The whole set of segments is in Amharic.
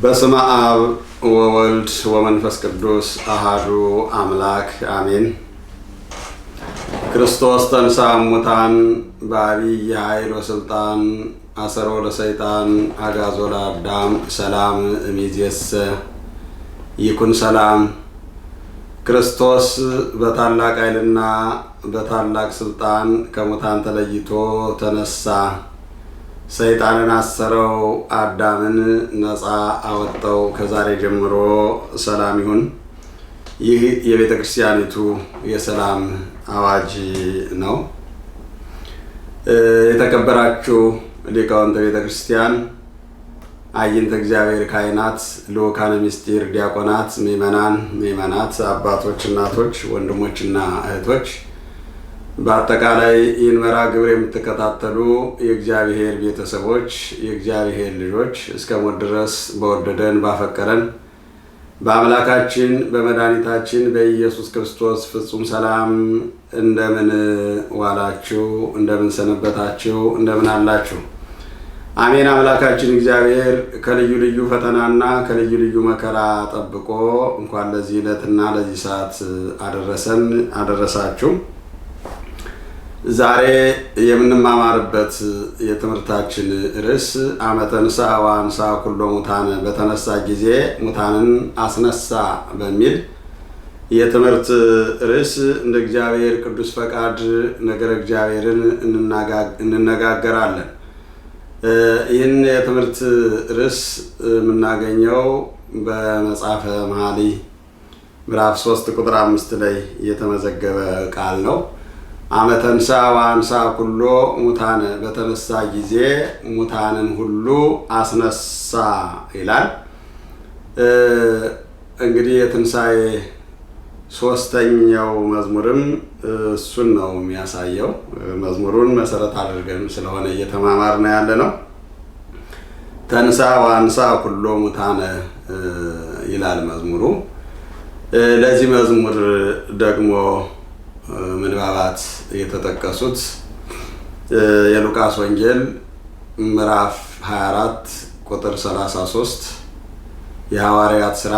በስመ አብ ወወልድ ወመንፈስ ቅዱስ አሐዱ አምላክ አሜን። ክርስቶስ ተንሥአ እሙታን በዐቢይ ኃይል ወሥልጣን አሰሮ ለሰይጣን አግዓዞ ለአዳም ሰላም እምይእዜሰ ይኩን ሰላም። ክርስቶስ በታላቅ ኃይልና በታላቅ ስልጣን ከሙታን ተለይቶ ተነሳ። ሰይጣንን አሰረው፣ አዳምን ነፃ አወጣው። ከዛሬ ጀምሮ ሰላም ይሁን። ይህ የቤተ ክርስቲያኒቱ የሰላም አዋጅ ነው። የተከበራችሁ ሊቃውንተ ቤተ ክርስቲያን፣ አይንተ እግዚአብሔር ካህናት፣ ልኡካነ ምስጢር ዲያቆናት፣ ምእመናት፣ አባቶች፣ እናቶች፣ ወንድሞችና እህቶች፣ በአጠቃላይ ይህን መርሐ ግብር የምትከታተሉ የእግዚአብሔር ቤተሰቦች፣ የእግዚአብሔር ልጆች እስከ ሞት ድረስ በወደደን ባፈቀረን በአምላካችን በመድኃኒታችን በኢየሱስ ክርስቶስ ፍጹም ሰላም እንደምን ዋላችሁ? እንደምን ሰነበታችሁ? እንደምን አላችሁ? አሜን። አምላካችን እግዚአብሔር ከልዩ ልዩ ፈተናና ከልዩ ልዩ መከራ ጠብቆ እንኳን ለዚህ ዕለትና ለዚህ ሰዓት አደረሰን አደረሳችሁ። ዛሬ የምንማማርበት የትምህርታችን ርዕስ አመ ተንሥአ ወአንሥአ ኩሎ ሙታነ፣ በተነሳ ጊዜ ሙታንን አስነሳ በሚል የትምህርት ርዕስ እንደ እግዚአብሔር ቅዱስ ፈቃድ ነገረ እግዚአብሔርን እንነጋገራለን። ይህን የትምህርት ርዕስ የምናገኘው በመጽሐፈ መኃልየ ምዕራፍ 3 ቁጥር 5 ላይ የተመዘገበ ቃል ነው። አመ ተንሥአ ወአንሥአ ኩሎ ሙታነ፣ በተነሳ ጊዜ ሙታንን ሁሉ አስነሳ ይላል። እንግዲህ የትንሣኤ ሶስተኛው መዝሙርም እሱን ነው የሚያሳየው። መዝሙሩን መሰረት አድርገን ስለሆነ እየተማማርን ያለ ነው። ተንሥአ ወአንሥአ ኩሎ ሙታነ ይላል መዝሙሩ። ለዚህ መዝሙር ደግሞ ምንባባት የተጠቀሱት የሉቃስ ወንጌል ምዕራፍ 24 ቁጥር 33፣ የሐዋርያት ሥራ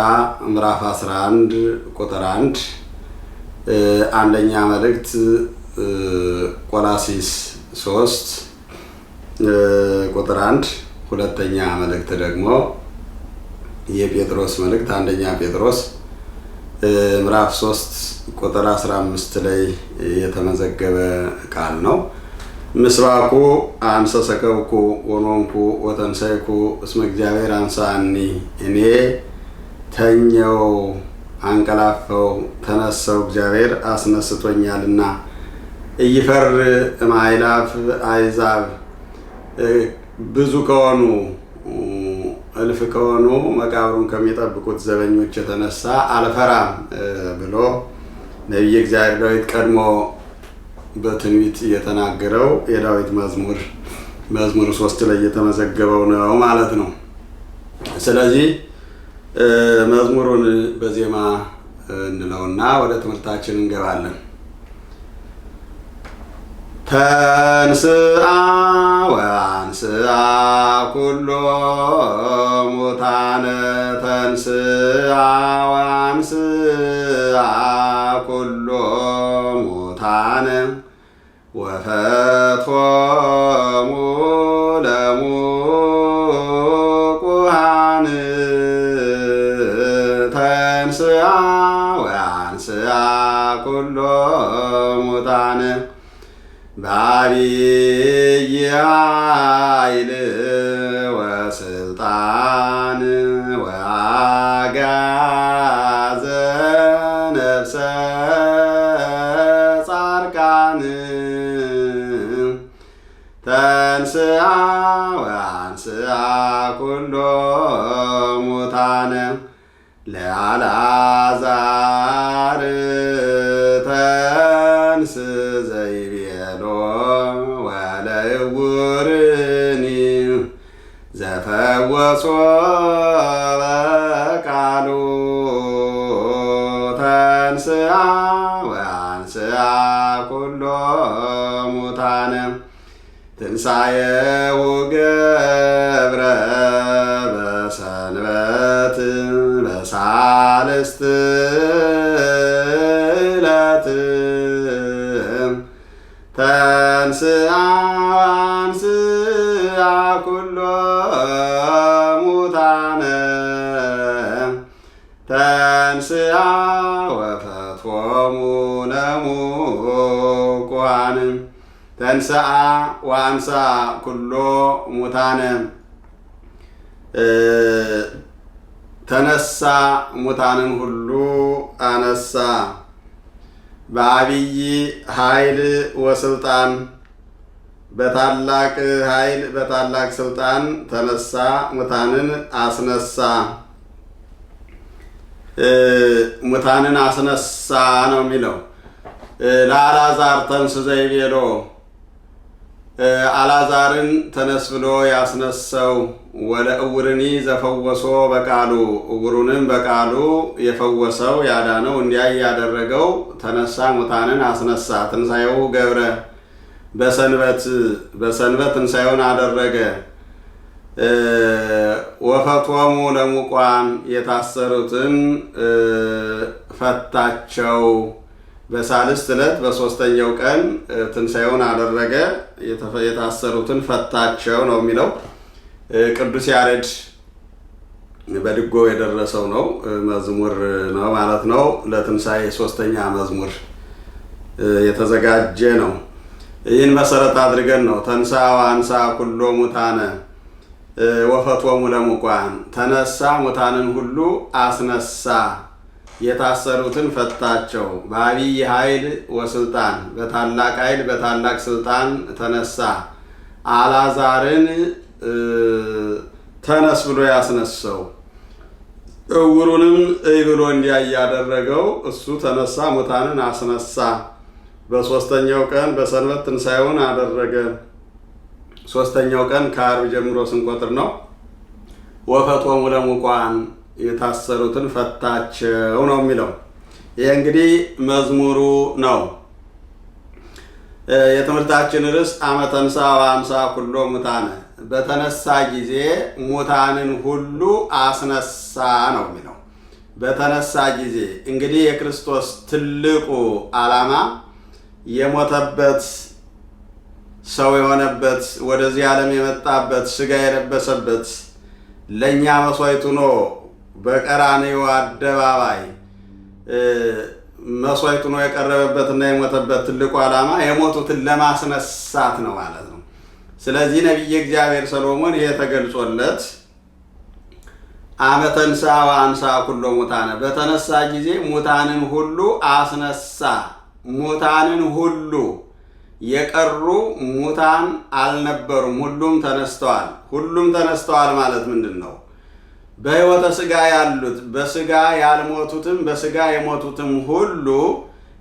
ምዕራፍ 11 ቁጥር 1፣ አንደኛ መልእክት ቆላስይስ 3 ቁጥር 1፣ ሁለተኛ መልእክት ደግሞ የጴጥሮስ መልእክት አንደኛ ጴጥሮስ ምዕራፍ 3 ቁጥር 15 ላይ የተመዘገበ ቃል ነው። ምስባኩ አንሰ ሰከብኩ ወኖምኩ ወተንሳይኩ እስመ እግዚአብሔር አንሳኒ፣ እኔ ተኘው አንቀላፈው ተነሳው እግዚአብሔር አስነስቶኛልና። እይፈር እምአእላፍ አሕዛብ፣ ብዙ ከሆኑ እልፍ ከሆኑ መቃብሩን ከሚጠብቁት ዘበኞች የተነሳ አልፈራም ብሎ ነቢየ እግዚአብሔር ዳዊት ቀድሞ በትንቢት የተናገረው የዳዊት መዝሙር 3 ላይ የተመዘገበው ነው ማለት ነው። ስለዚህ መዝሙሩን በዜማ እንለውና ወደ ትምህርታችን እንገባለን። ተንሥአ ወአንሥአ ኩሎ ሙታነ፣ ተንሥአ ወአንሥአ ኩሎ ሙታነ ወፈትሖሙ ለሙቁሃን። ተንሥአ ወአንሥአ ኩሎ ሙታነ በዐቢይ ኃይል ወሥልጣን ወአግዓዘ ነፍሰ ጻድቃን። ተንሥአ ወአንሥአ ኩሎ ሙታነ ለአልዓዛር ተንሥ ዘይቤሎ ወለዕውርኒ ዘፈወሶ በቃሉ። ተንሥአ ወአንሥአ ኩሎ ሙታነ ትንሣኤሁ ገብረ በሰንበት ሳልስት ዕለት ተንሥአ ወአንሥአ ኩሎ ሙታነ ተንሥአ ወፈትሖሙ ለሙቁሃን ተንሥአ ወአንሥአ ኩሎ ሙታነ ተነሳ ሙታንን ሁሉ አነሳ በአብይ ኃይል ወስልጣን በታላቅ ኃይል በታላቅ ስልጣን ተነሳ ሙታንን አስነሳ ሙታንን አስነሳ ነው የሚለው። ለአልዓዛር ተንስ ዘይቤሎ አልዓዛርን ተነስ ብሎ ያስነሳው ወለእውርኒ ዘፈወሶ በቃሉ እውሩንም በቃሉ የፈወሰው ያዳነው እንዲያ ያደረገው ተነሳ ሙታንን አስነሳ። ትንሣኤው ገብረ በሰንበት ትንሣኤውን አደረገ። ወፈትሖሙ ለሙቁሃን የታሰሩትን ፈታቸው። በሳልስት ዕለት በሶስተኛው ቀን ትንሣኤውን አደረገ፣ የታሰሩትን ፈታቸው ነው የሚለው። ቅዱስ ያሬድ በድጎ የደረሰው ነው መዝሙር ነው ማለት ነው። ለትንሣኤ ሶስተኛ መዝሙር የተዘጋጀ ነው። ይህን መሰረት አድርገን ነው ተንሥአ ወአንሥአ ኩሎ ሙታነ ወፈትሖሙ ለሙቁሃን ተነሳ ሙታንን ሁሉ አስነሳ የታሰሩትን ፈታቸው። በአብይ ኃይል ወስልጣን በታላቅ ኃይል በታላቅ ስልጣን ተነሳ። አልዓዛርን ተነስ ብሎ ያስነሳው እውሩንም እይ ብሎ እንዲያይ ያደረገው እሱ ተነሳ ሙታንን አስነሳ። በሶስተኛው ቀን በሰንበት ትንሣኤውን አደረገ። ሶስተኛው ቀን ከዓርብ ጀምሮ ስንቆጥር ነው። ወፈትሖሙ ለሙቁሃን የታሰሩትን ፈታቸው ነው የሚለው። ይህ እንግዲህ መዝሙሩ ነው። የትምህርታችን ርዕስ አመ ተንሥአ ወአንሥአ ኩሎ ሙታነ በተነሳ ጊዜ ሙታንን ሁሉ አስነሳ ነው የሚለው። በተነሳ ጊዜ እንግዲህ የክርስቶስ ትልቁ ዓላማ የሞተበት ሰው የሆነበት ወደዚህ ዓለም የመጣበት ሥጋ የለበሰበት ለእኛ መሥዋዕት ሆኖ በቀራንዮ አደባባይ መሥዋዕት ሆኖ የቀረበበትና የሞተበት ትልቁ ዓላማ የሞቱትን ለማስነሳት ነው ማለት ነው። ስለዚህ ነቢየ እግዚአብሔር ሰሎሞን ይሄ ተገልጾለት አመ ተንሥአ ወአንሥአ ኩሎ ሙታነ በተነሳ ጊዜ ሙታንን ሁሉ አስነሳ። ሙታንን ሁሉ የቀሩ ሙታን አልነበሩም፣ ሁሉም ተነስተዋል። ሁሉም ተነስተዋል ማለት ምንድን ነው? በሕይወተ ሥጋ ያሉት በሥጋ ያልሞቱትም በሥጋ የሞቱትም ሁሉ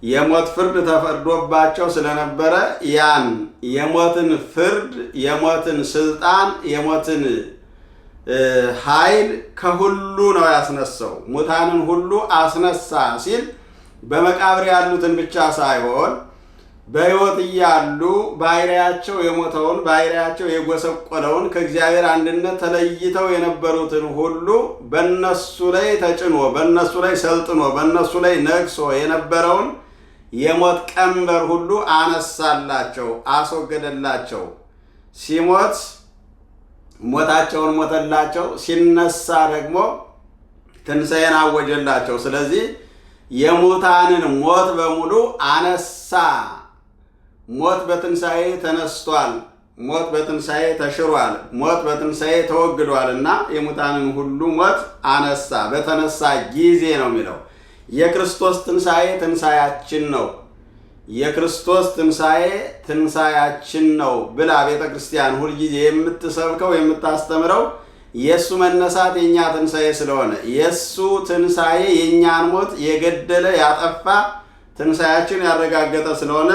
የሞት ፍርድ ተፈርዶባቸው ስለነበረ ያን የሞትን ፍርድ፣ የሞትን ስልጣን፣ የሞትን ኃይል ከሁሉ ነው ያስነሳው። ሙታንን ሁሉ አስነሳ ሲል በመቃብር ያሉትን ብቻ ሳይሆን በሕይወት እያሉ ባሕርያቸው የሞተውን ባሕርያቸው የጎሰቆለውን ከእግዚአብሔር አንድነት ተለይተው የነበሩትን ሁሉ በእነሱ ላይ ተጭኖ በእነሱ ላይ ሰልጥኖ በእነሱ ላይ ነግሶ የነበረውን የሞት ቀንበር ሁሉ አነሳላቸው፣ አስወገደላቸው። ሲሞት ሞታቸውን ሞተላቸው፣ ሲነሳ ደግሞ ትንሣኤን አወጀላቸው። ስለዚህ የሙታንን ሞት በሙሉ አነሳ። ሞት በትንሣኤ ተነስቷል፣ ሞት በትንሣኤ ተሽሯል፣ ሞት በትንሣኤ ተወግዷል እና የሙታንን ሁሉ ሞት አነሳ በተነሳ ጊዜ ነው የሚለው። የክርስቶስ ትንሣኤ ትንሣኤያችን ነው። የክርስቶስ ትንሣኤ ትንሣኤያችን ነው ብላ ቤተ ክርስቲያን ሁልጊዜ የምትሰብከው የምታስተምረው የእሱ መነሳት የእኛ ትንሣኤ ስለሆነ የእሱ ትንሣኤ የእኛን ሞት የገደለ ያጠፋ ትንሣኤያችን ያረጋገጠ ስለሆነ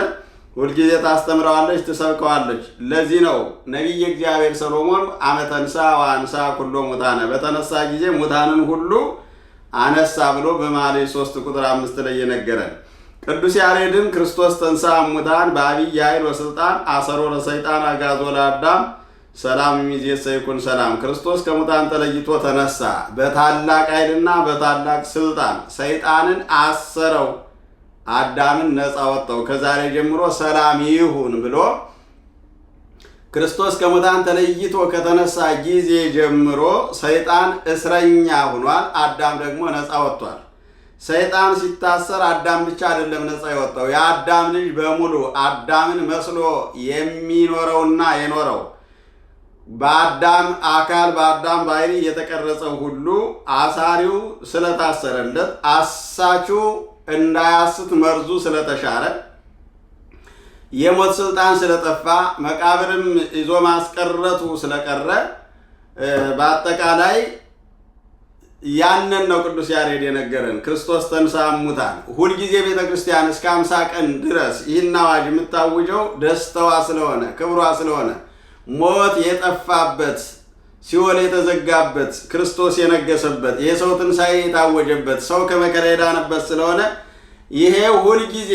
ሁልጊዜ ታስተምረዋለች፣ ትሰብከዋለች። ለዚህ ነው ነቢየ እግዚአብሔር ሰሎሞን አመ ተንሥአ ወአንሥአ ኩሎ ሙታነ በተነሳ ጊዜ ሙታንን ሁሉ አነሳ ብሎ በመኃልየ 3 ቁጥር 5 ላይ የነገረን። ቅዱስ ያሬድም ክርስቶስ ተንሥአ እሙታን በአብይ ኃይል ወስልጣን አሰሮ ለሰይጣን አግዓዞ ለአዳም ሰላም ይእዜሰ ይኩን ሰላም። ክርስቶስ ከሙታን ተለይቶ ተነሳ። በታላቅ ኃይልና በታላቅ ስልጣን ሰይጣንን አሰረው፣ አዳምን ነፃ ወጣው። ከዛሬ ጀምሮ ሰላም ይሁን ብሎ ክርስቶስ ከሙታን ተለይቶ ከተነሳ ጊዜ ጀምሮ ሰይጣን እስረኛ ሆኗል። አዳም ደግሞ ነፃ ወጥቷል። ሰይጣን ሲታሰር አዳም ብቻ አይደለም ነፃ የወጣው፣ የአዳም ልጅ በሙሉ አዳምን መስሎ የሚኖረውና የኖረው በአዳም አካል በአዳም ባህሪ የተቀረጸው ሁሉ አሳሪው ስለታሰረለት፣ አሳቹ እንዳያስት መርዙ ስለተሻረ፣ የሞት ስልጣን ስለጠፋ፣ መቃብርም ይዞ ማስቀረቱ ስለቀረ፣ በአጠቃላይ ያንን ነው ቅዱስ ያሬድ የነገረን። ክርስቶስ ተንሥአ እሙታን። ሁልጊዜ ቤተ ክርስቲያን እስከ 50 ቀን ድረስ ይህን አዋጅ የምታውጀው ደስታዋ ስለሆነ ክብሯ ስለሆነ ሞት የጠፋበት ሲኦል የተዘጋበት ክርስቶስ የነገሰበት የሰው ትንሣኤ የታወጀበት ሰው ከመከራ የዳነበት ስለሆነ ይሄ ሁልጊዜ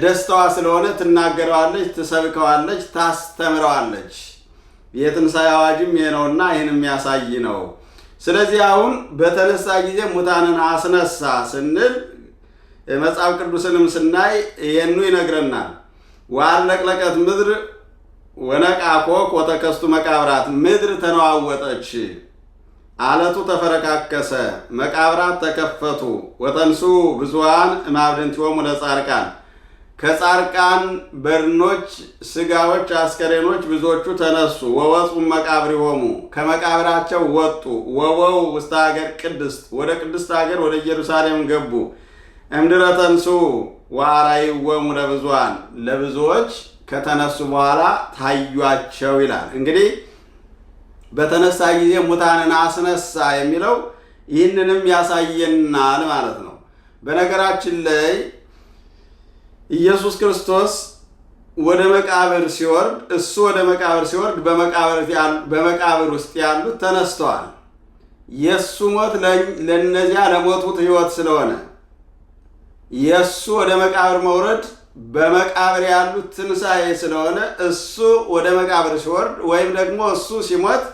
ደስታዋ ስለሆነ ትናገረዋለች፣ ትሰብከዋለች፣ ታስተምረዋለች። የትንሣኤ አዋጅም ይሄ ነውና ይህን የሚያሳይ ነው። ስለዚህ አሁን በተነሳ ጊዜ ሙታንን አስነሳ ስንል መጽሐፍ ቅዱስንም ስናይ ይህኑ ይነግረናል። ወአለቅለቀት ምድር ወነቃ ኮክ ወተከስቱ መቃብራት። ምድር ተነዋወጠች፣ አለቱ ተፈረካከሰ፣ መቃብራት ተከፈቱ። ወተንሱ ብዙኃን እምአብድንቲሆሙ ለጻድቃን። ከጻድቃን በድኖች ስጋዎች አስከሬኖች ብዙዎቹ ተነሱ። ወወፁ መቃብሪሆሙ፣ ከመቃብራቸው ወጡ። ወወው ውስተ ሀገር ቅድስት፣ ወደ ቅድስት ሀገር ወደ ኢየሩሳሌም ገቡ። እምድረ ተንሱ ወአርአይዎሙ ለብዙኃን፣ ለብዙዎች ከተነሱ በኋላ ታዩአቸው ይላል። እንግዲህ በተነሳ ጊዜ ሙታንን አስነሳ የሚለው ይህንንም ያሳየናል ማለት ነው። በነገራችን ላይ ኢየሱስ ክርስቶስ ወደ መቃብር ሲወርድ እሱ ወደ መቃብር ሲወርድ በመቃብር ውስጥ ያሉት ተነስተዋል። የእሱ ሞት ለእነዚያ ለሞቱት ሕይወት ስለሆነ የእሱ ወደ መቃብር መውረድ በመቃብር ያሉት ትንሣኤ ስለሆነ እሱ ወደ መቃብር ሲወርድ ወይም ደግሞ እሱ ሲሞት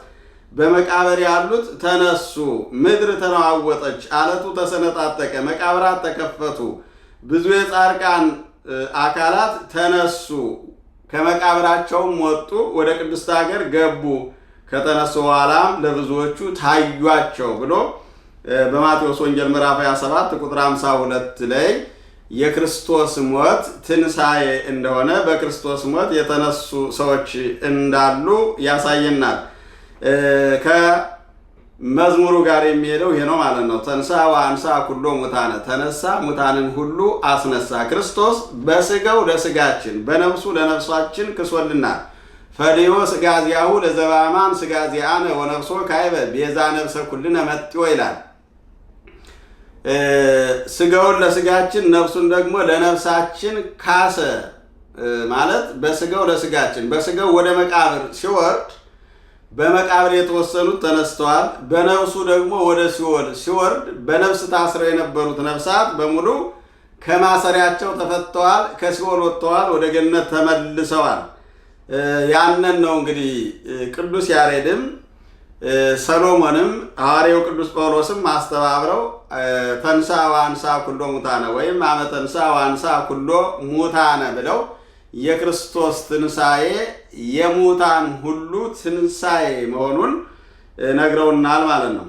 በመቃብር ያሉት ተነሱ። ምድር ተነዋወጠች፣ አለቱ ተሰነጣጠቀ፣ መቃብራት ተከፈቱ፣ ብዙ የጻድቃን አካላት ተነሱ፣ ከመቃብራቸውም ወጡ፣ ወደ ቅድስት ሀገር ገቡ። ከተነሱ በኋላም ለብዙዎቹ ታዩአቸው ብሎ በማቴዎስ ወንጌል ምዕራፍ 27 ቁጥር 52 ላይ የክርስቶስ ሞት ትንሣኤ እንደሆነ በክርስቶስ ሞት የተነሱ ሰዎች እንዳሉ ያሳየናል። ከመዝሙሩ ጋር የሚሄደው ይሄ ነው ማለት ነው። ተንሥአ ወአንሥአ ኩሎ ሙታነ፣ ተነሳ ሙታንን ሁሉ አስነሳ። ክርስቶስ በስጋው ለስጋችን በነፍሱ ለነፍሳችን ክሶልናል። ፈድዮ ሥጋ ዚአሁ ለዘበአማን ሥጋ ዚአነ ወነፍሶ ካይበ ቤዛ ነፍሰ ኩልነ መጥዮ ይላል። ስጋውን ለስጋችን ነፍሱን ደግሞ ለነፍሳችን ካሰ ማለት በስጋው ለስጋችን በስጋው ወደ መቃብር ሲወርድ በመቃብር የተወሰኑት ተነስተዋል። በነፍሱ ደግሞ ወደ ሲኦል ሲወርድ በነፍስ ታስረው የነበሩት ነፍሳት በሙሉ ከማሰሪያቸው ተፈተዋል፣ ከሲኦል ወጥተዋል፣ ወደ ገነት ተመልሰዋል። ያንን ነው እንግዲህ ቅዱስ ያሬድም ሰሎሞንም ሐዋርያው ቅዱስ ጳውሎስም አስተባብረው ተንሥአ ወአንሥአ ኩሎ ሙታነ ወይም አመ ተንሥአ ወአንሥአ ኩሎ ሙታነ ብለው የክርስቶስ ትንሣኤ የሙታን ሁሉ ትንሣኤ መሆኑን ነግረውናል ማለት ነው።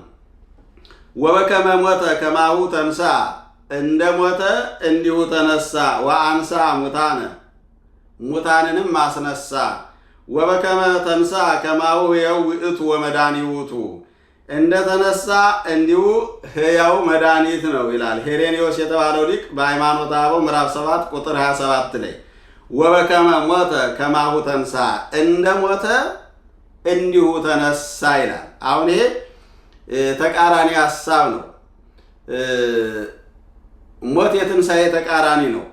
ወበከመ ሞተ ከማሁ ተንሥአ፣ እንደ ሞተ እንዲሁ ተነሳ። ወአንሥአ ሙታነ፣ ሙታንንም አስነሳ። ወበከመ ተንሥአ ከማሁ ሕያው ውእቱ ወመድኃኒት ውእቱ፣ እንደ ተነሳ እንዲሁ ሕያው መድኃኒት ነው ይላል ሄሬኔዎስ የተባለው ሊቅ በሃይማኖተ አበው ምዕራፍ 7 ቁጥር 27 ላይ ወበከመ ሞተ ከማሁ ተንሥአ፣ እንደ ሞተ እንዲሁ ተነሳ ይላል። አሁን ይሄ ተቃራኒ ሀሳብ ነው። ሞት የትንሣኤ ተቃራኒ ነው።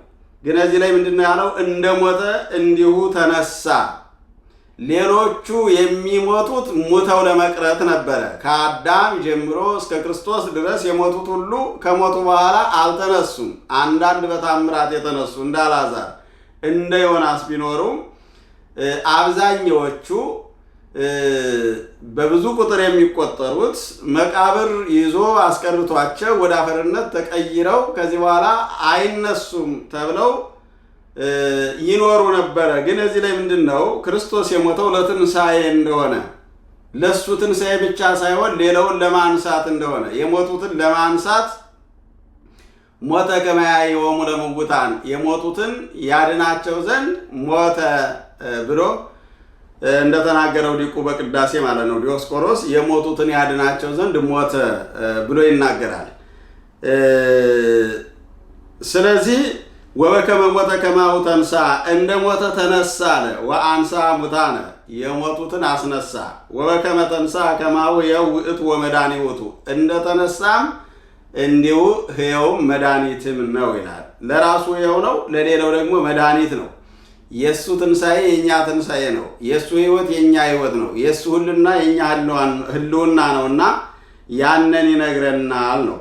ግን እዚህ ላይ ምንድነው ያለው? እንደ ሞተ እንዲሁ ተነሳ። ሌሎቹ የሚሞቱት ሙተው ለመቅረት ነበረ። ከአዳም ጀምሮ እስከ ክርስቶስ ድረስ የሞቱት ሁሉ ከሞቱ በኋላ አልተነሱም። አንዳንድ በታምራት የተነሱ እንደ አልዓዛር እንደ ዮናስ ቢኖሩም አብዛኛዎቹ በብዙ ቁጥር የሚቆጠሩት መቃብር ይዞ አስቀርቷቸው ወደ አፈርነት ተቀይረው ከዚህ በኋላ አይነሱም ተብለው ይኖሩ ነበረ። ግን እዚህ ላይ ምንድን ነው ክርስቶስ የሞተው ለትንሣኤ እንደሆነ ለሱ ትንሣኤ ብቻ ሳይሆን ሌላውን ለማንሳት እንደሆነ የሞቱትን ለማንሳት ሞተ ከመ ያዕዮሙ ለምውታን የሞቱትን ያድናቸው ዘንድ ሞተ ብሎ እንደተናገረው ሊቁ በቅዳሴ ማለት ነው ዲዮስቆሮስ የሞቱትን ያድናቸው ዘንድ ሞተ ብሎ ይናገራል። ስለዚህ ወበከመ ሞተ ከማሁ ተንሳ እንደ ሞተ ተነሳ አለ። ወአንሳ ሙታነ የሞቱትን አስነሳ። ወበከመ ተንሳ ከማሁ ሕያው ውእቱ ወመድኃኒት ውእቱ እንደ ተነሳም እንዲሁ ሕያውም መድኃኒትም ነው ይላል። ለራሱ ሕያው ነው፣ ለሌላው ደግሞ መድኃኒት ነው። የእሱ ትንሣኤ የእኛ ትንሣኤ ነው። የእሱ ሕይወት የእኛ ሕይወት ነው። የእሱ ህልና የእኛ ህልውና ነውና ያንን ይነግረናል ነው።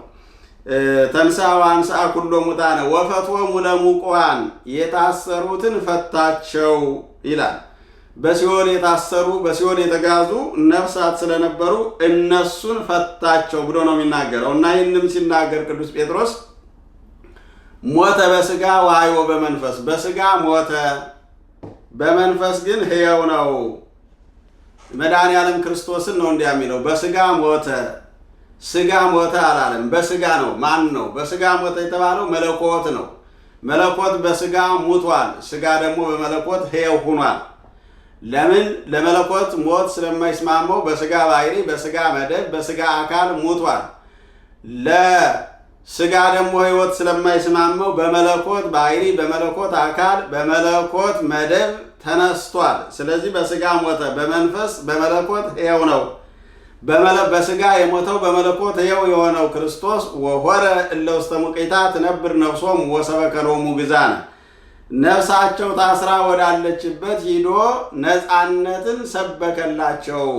ተንሥአ ወአንሥአ ኩሎ ሙታነ ወፈትወሙ ለሙቁሃን የታሰሩትን ፈታቸው ይላል። በሲኦል የታሰሩ በሲኦል የተጋዙ ነፍሳት ስለነበሩ እነሱን ፈታቸው ብሎ ነው የሚናገረው እና ይህንም ሲናገር ቅዱስ ጴጥሮስ ሞተ በስጋ ወሐዮ በመንፈስ በስጋ ሞተ በመንፈስ ግን ሕያው ነው። መድኃኔዓለም ክርስቶስን ነው እንዲያ የሚለው በስጋ ሞተ። ስጋ ሞተ አላለም፣ በስጋ ነው። ማን ነው በስጋ ሞተ የተባለው? መለኮት ነው። መለኮት በስጋ ሙቷል፣ ስጋ ደግሞ በመለኮት ሕያው ሆኗል። ለምን? ለመለኮት ሞት ስለማይስማማው በስጋ ባህሪ፣ በስጋ መደብ፣ በስጋ አካል ሙቷል። ለስጋ ደግሞ ሕይወት ስለማይስማማው በመለኮት ባህሪ፣ በመለኮት አካል፣ በመለኮት መደብ ተነስቷል። ስለዚህ በስጋ ሞተ፣ በመንፈስ በመለኮት ሕያው ነው። በስጋ የሞተው በመለኮት ሕያው የሆነው ክርስቶስ ወሆረ እለ ውስተ ሙቂታ ትነብር ነፍሶሙ ወሰበከ ሎሙ ግዛነ ነፍሳቸው ታስራ ወዳለችበት ሂዶ ነፃነትን ሰበከላቸው።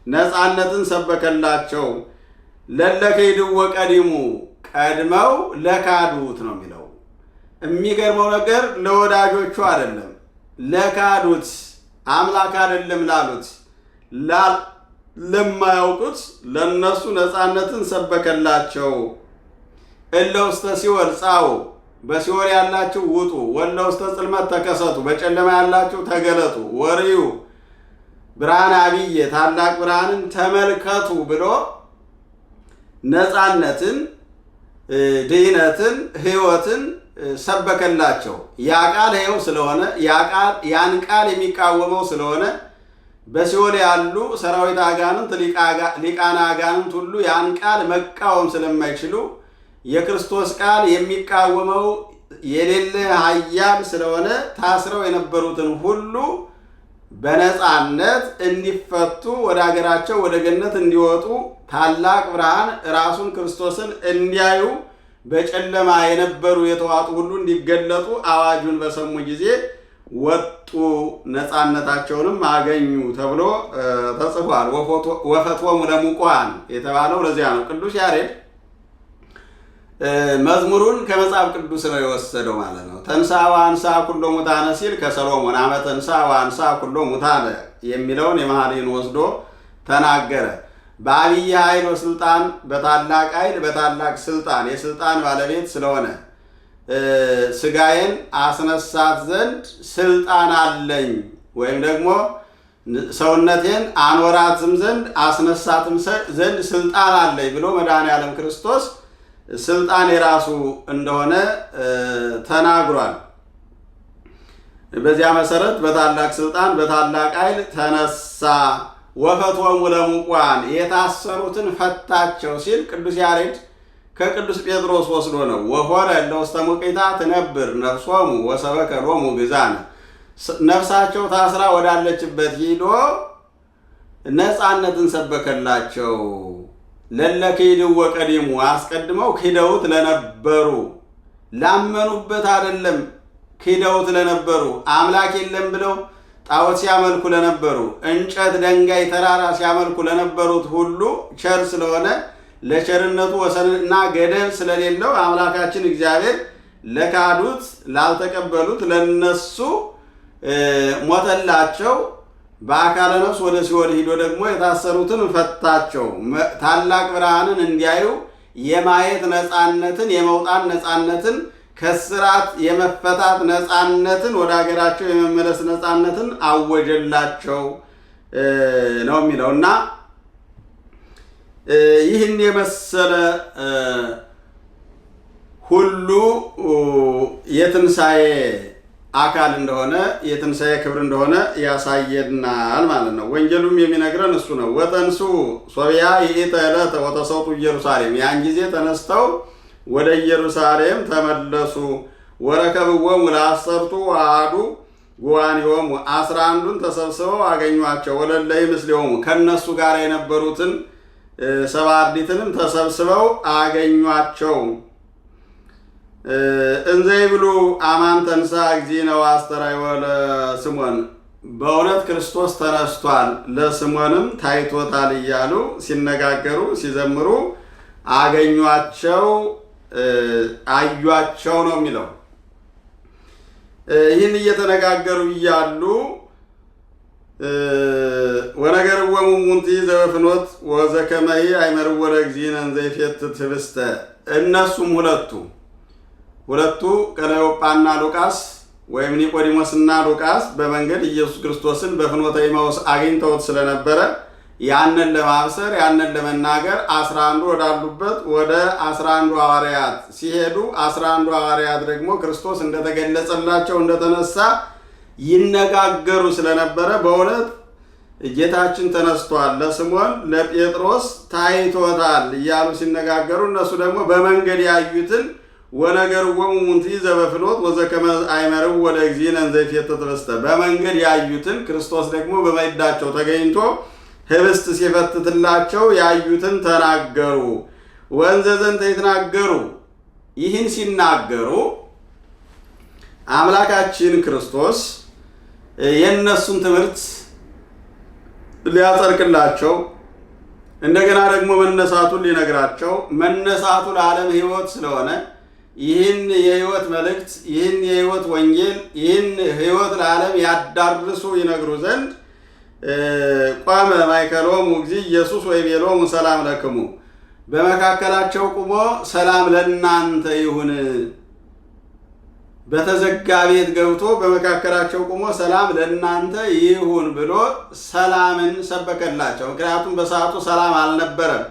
ነፃነትን ሰበከላቸው። ለለከይድዎ ቀዲሙ ቀድመው ለካዱት ነው የሚለው። የሚገርመው ነገር ለወዳጆቹ አይደለም፣ ለካዱት አምላክ አይደለም ላሉት ለማያውቁት ለነሱ ነፃነትን ሰበከላቸው። እለ ውስተ ሲኦል ጻኡ በሲኦል ያላችሁ ውጡ፣ ወለ ውስተ ጽልመት ተከሰቱ በጨለማ ያላችሁ ተገለጡ፣ ወርዩ ብርሃነ አብየ ታላቅ ብርሃንን ተመልከቱ ብሎ ነፃነትን፣ ድህነትን፣ ሕይወትን ሰበከላቸው። ያ ቃል ሕያው ስለሆነ ያን ቃል የሚቃወመው ስለሆነ በሲኦል ያሉ ሰራዊት አጋንንት ሊቃነ አጋንንት ሁሉ ያን ቃል መቃወም ስለማይችሉ የክርስቶስ ቃል የሚቃወመው የሌለ ኃያል ስለሆነ ታስረው የነበሩትን ሁሉ በነፃነት እንዲፈቱ ወደ አገራቸው ወደ ገነት እንዲወጡ ታላቅ ብርሃን ራሱን ክርስቶስን እንዲያዩ በጨለማ የነበሩ የተዋጡ ሁሉ እንዲገለጡ አዋጁን በሰሙ ጊዜ ወጡ፣ ነፃነታቸውንም አገኙ ተብሎ ተጽፏል። ወፈትወሙ ለሙቁሃን የተባለው ለዚያ ነው። ቅዱስ ያሬድ መዝሙሩን ከመጽሐፍ ቅዱስ ነው የወሰደው ማለት ነው። ተንሥአ ወአንሥአ ኩሎ ሙታነ ሲል ከሰሎሞን አመ ተንሥአ ወአንሥአ ኩሎ ሙታነ የሚለውን የመኃልይን ወስዶ ተናገረ። በአብይ ኃይል ወስልጣን በታላቅ ኃይል በታላቅ ስልጣን የስልጣን ባለቤት ስለሆነ ስጋዬን አስነሳት ዘንድ ስልጣን አለኝ ወይም ደግሞ ሰውነቴን አኖራትም ዘንድ አስነሳትም ዘንድ ስልጣን አለኝ ብሎ መድኃኔዓለም ክርስቶስ ስልጣን የራሱ እንደሆነ ተናግሯል። በዚያ መሰረት በታላቅ ስልጣን በታላቅ ኃይል ተነሳ። ወፈትወሙ ለሙቁሃን የታሰሩትን ፈታቸው ሲል ቅዱስ ያሬድ ከቅዱስ ጴጥሮስ ወስዶ ነው። ወሆረ እለ ውስተ ሙቂታ ትነብር ነፍሶሙ ወሰበከ ሎሙ ግዛነ ነፍሳቸው ታስራ ወዳለችበት ሂዶ ነፃነትን ሰበከላቸው። ለለከይድዎ ቀዲሙ አስቀድመው ክደውት ለነበሩ ላመኑበት አይደለም፣ ክደውት ለነበሩ አምላክ የለም ብለው ጣዖት ሲያመልኩ ለነበሩ እንጨት፣ ድንጋይ፣ ተራራ ሲያመልኩ ለነበሩት ሁሉ ቸር ስለሆነ ለቸርነቱ ወሰንና ገደብ ስለሌለው አምላካችን እግዚአብሔር ለካዱት ላልተቀበሉት ለነሱ ሞተላቸው። በአካለ ነፍስ ወደ ሲኦል ሂዶ ደግሞ የታሰሩትን ፈታቸው። ታላቅ ብርሃንን እንዲያዩ የማየት ነፃነትን፣ የመውጣት ነፃነትን፣ ከስራት የመፈታት ነፃነትን፣ ወደ ሀገራቸው የመመለስ ነፃነትን አወጀላቸው ነው የሚለው እና ይህን የመሰለ ሁሉ የትንሣኤ አካል እንደሆነ የትንሣኤ ክብር እንደሆነ ያሳየናል ማለት ነው። ወንጌሉም የሚነግረን እሱ ነው። ወተንሱ ሶቢያ ይእተ ዕለተ ወተሰውጡ ኢየሩሳሌም፣ ያን ጊዜ ተነስተው ወደ ኢየሩሳሌም ተመለሱ። ወረከብዎሙ ለአሰርቱ ወአሐዱ ጉባኤሆሙ፣ 11ዱን ተሰብስበው አገኟቸው። ወለለይ ምስሌሆሙ፣ ከነሱ ጋር የነበሩትን 70 አርድእትንም ተሰብስበው አገኟቸው። እንዘ ይብሉ አማን ተንሥአ እግዚእነ ወአስተርአዮ ለስምዖን፣ በእውነት ክርስቶስ ተነስቷል ለስምዖንም ታይቶታል እያሉ ሲነጋገሩ ሲዘምሩ አገኟቸው፣ አዩአቸው ነው የሚለው። ይህን እየተነጋገሩ እያሉ ወነገርዎሙ እሙንቱ ዘበፍኖት ወዘከመሂ አይመርዎ ለእግዚእነ እንዘ ይፌትት ኅብስተ፣ እነሱም ሁለቱ ቀለዮጳና ሉቃስ ወይም ኒቆዲሞስና ሉቃስ በመንገድ ኢየሱስ ክርስቶስን በፍኖተ ኤማሁስ አግኝተውት ስለነበረ ያንን ለማብሰር ያንን ለመናገር 11 ወዳሉበት ወደ 11 ሐዋርያት ሲሄዱ 11 ሐዋርያት ደግሞ ክርስቶስ እንደተገለጸላቸው እንደተነሳ ይነጋገሩ ስለነበረ በእውነት ጌታችን ተነስቷል፣ ለስምዖን ለጴጥሮስ ታይቶታል እያሉ ሲነጋገሩ እነሱ ደግሞ በመንገድ ያዩትን ወነገርዎሙ እሙንቱ ዘበፍኖት ወዘከመ አይመርዎ ለእግዚእነ እንዘ ይፌትት ኅብስተ፣ በመንገድ ያዩትን ክርስቶስ ደግሞ በማዕዳቸው ተገኝቶ ኅብስት ሲፈትትላቸው ያዩትን ተናገሩ። ወእንዘ ዘንተ ይትናገሩ፣ ይህን ሲናገሩ አምላካችን ክርስቶስ የእነሱን ትምህርት ሊያጸድቅላቸው እንደገና ደግሞ መነሳቱን ሊነግራቸው መነሳቱ ለዓለም ሕይወት ስለሆነ ይህን የሕይወት መልእክት ይህን የሕይወት ወንጌል ይህን ሕይወት ለዓለም ያዳርሱ ይነግሩ ዘንድ ቆመ ማእከሎሙ እግዚእ ኢየሱስ ወይቤሎሙ ሰላም ለክሙ፣ በመካከላቸው ቁሞ ሰላም ለእናንተ ይሁን፣ በተዘጋ ቤት ገብቶ በመካከላቸው ቁሞ ሰላም ለእናንተ ይሁን ብሎ ሰላምን ሰበከላቸው። ምክንያቱም በሰዓቱ ሰላም አልነበረም።